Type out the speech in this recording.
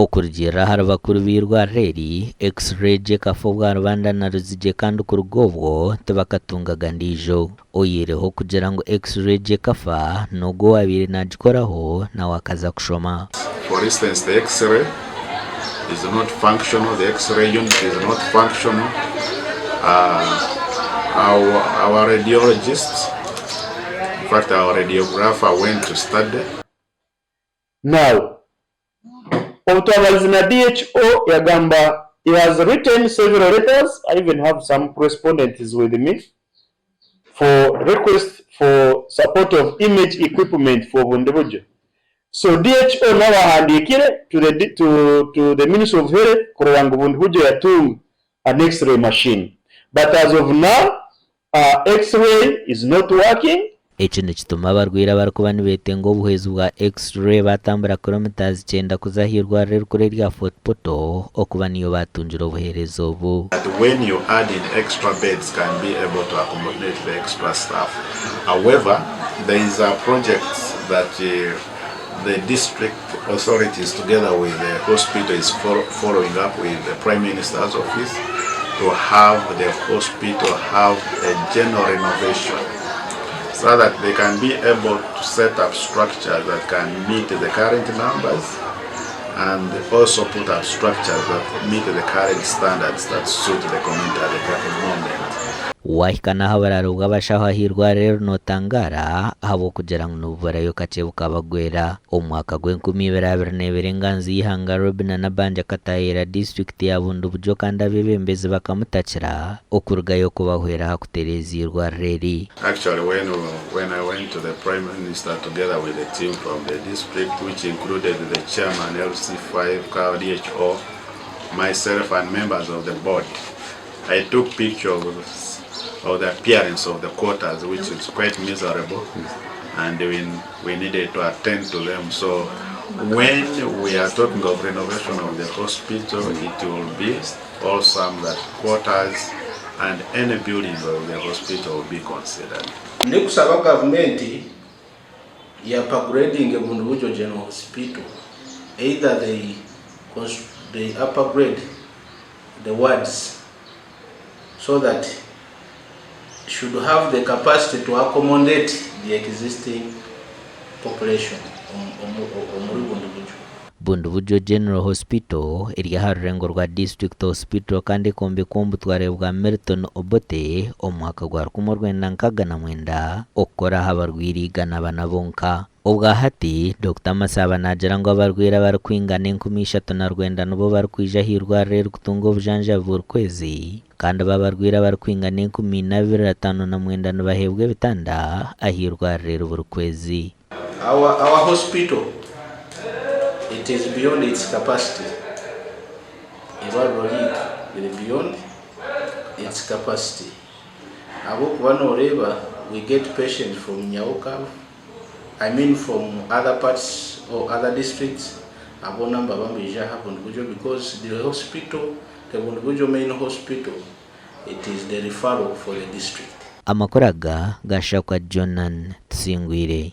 okurgira harabakuru b'Eirwariro Xray je kafobwa Rwanda na ruzije kandi kurugobwo tebakatungaga ndijo oyireho kugira ngo Xray je kafa nogo wabire najikoraho na wakaza kushoma. For instance, the Xray is not functional, the Xray unit is not functional. Our radiologists, in fact our radiographer went to study. Now, Omutwabalizina DHO yagamba he has written several letters. I even have some correspondence with me for request for support of image equipment for Bundibugyo. So DHO now ahandikire to the Ministry of Health kurango Bundibugyo yatunga an X-ray machine. But as of now, X-ray is not working. Echo nikituma abarwira barikuba nibetenga obuhezi bwa Xray batambura kilometers 9 kuza Eirwariro kuri erya Fort Poto okuba niyo batungira obuherezo obu. When you add in extra beds can be able to accommodate the extra staff. However, there is a project that the district authorities together with the hospital is following up with the Prime Minister's office to have the hospital have a general renovation, so that they can be able to set up structures that can meet the current numbers and also put up structures that meet the current standards that suit the community at the moment. Wahikana habararo bw'abashaho Eirwariro notangara habo kugira ngo nubarayo kacebuka bagwera omwaka gw'2022 nganzi yihanga Robina na banja katayera district ya Bundibugyo kandi abebembezi bakamutakira okurugayo kubahwera hakutereza Eirwariro. Actually, when I went to the Prime Minister together with the team from the district, which included the chairman LC5, DHO, myself and members of the board, I took pictures of the appearance of the quarters, which is quite miserable, and we needed to attend to them. So when we are talking of renovation of the hospital, it will be awesome that quarters and any building of the hospital will be considered. Nekusaba government ya upgrading Bundibugyo General Hospital, either they upgrade the wards so that should have the capacity to accommodate the existing population on Bundibugyo General Hospital erya harurengo rwa District Hospital kandi kombe kombutware bwa Milton Obote omwaka gwa 1999 okora habarwirigana banabonka obwa hati Dr. Masaba nagira ngo abarwira barikwingana 1990 nubo barikwija Eirwariro kutunga obujanja bw'ukwezi kandi babarwira barikwingana 2025 nibahebwe bitanda Eirwariro bw'ukwezi. Our hospital, it is beyond its capacity. Eirwariro is beyond its capacity. We get patients from Nyauka, I mean from other parts or other districts, because the hospital, the Bundibugyo main hospital, it is the referral for the district. Amakoraga gashakwa Jonan Tsingwire.